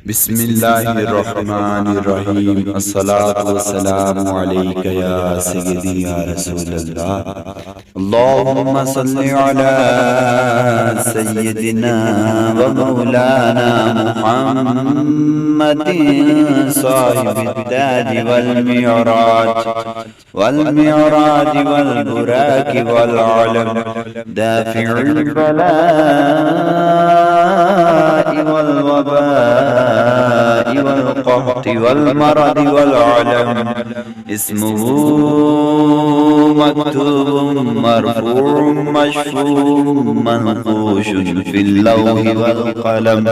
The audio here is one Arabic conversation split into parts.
بسم الله الرحمن الرحيم. الصلاة والسلام عليك يا سيدي يا رسول الله. اللهم صل على سيدنا ومولانا محمد صاحب التاج والمعراج والبراك والعلم، دافع البلاء والوباء والقحط والمرض والعلم. اسمه مكتوب مرفوع مشفوع منقوش في اللوح والقلم.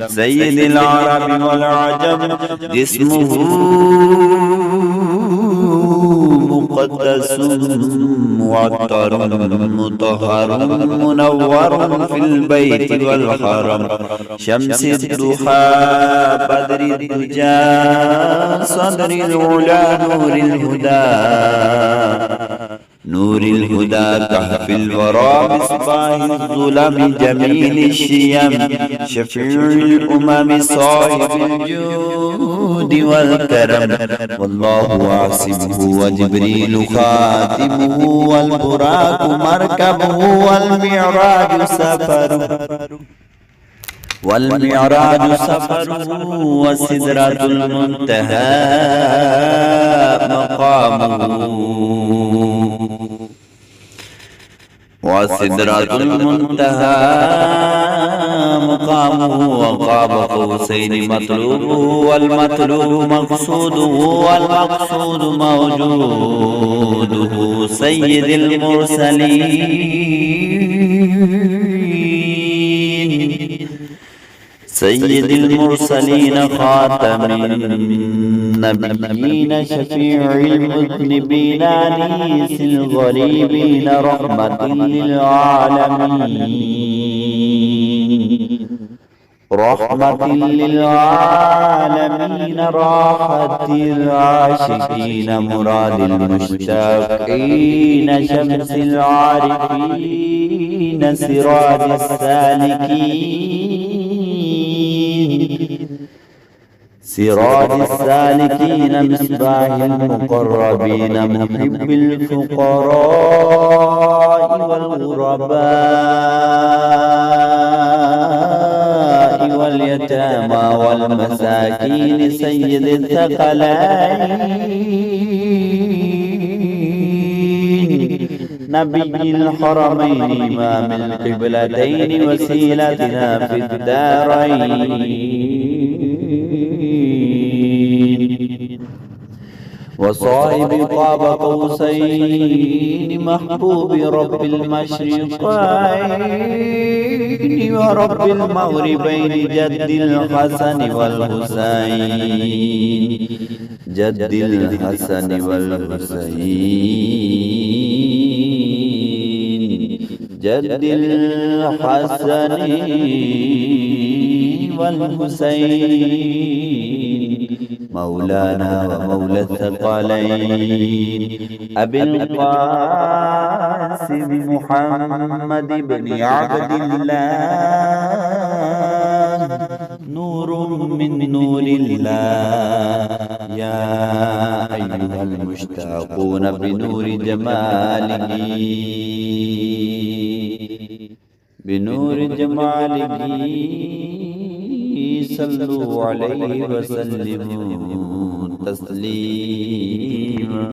سيد العرب والعجم، جسمه مقدس معطر مطهر منور في البيت والحرم. شمس الضحى بدر الدجى صدر العلا نور الهدى كهف الورى مصباح الظلم جميل الشيم. شفيع الأمم صاحب الجود والكرم. والله عاصمه وجبريل خاتمه والبراق مركبه والمعراج سفره وسدرة المنتهى مقامه وقاب قوسين مطلوبه والمطلوب مقصوده والمقصود موجوده. سيد المرسلين خاتم النبيين شفيع المذنبين أنيس الغريبين رحمة للعالمين راحة العاشقين مراد المشتاقين. شمس العارفين سراج السالكين مصباح المقربين محب الفقراء والغرباء واليتامى والمساكين. سيد الثقلين نبي الحرمين إمام القبلتين وسيلتنا في الدارين. وصاحب قاب قوسين محبوب رب المشرقين ورب المغربين. جد الحسن والحسين مولانا ومولى الثقلين. أبي القاسم محمد بن عبد الله، نور من نور الله. يا أيها المشتاقون بنور جماله صلوا عليه وسلموا تسليما.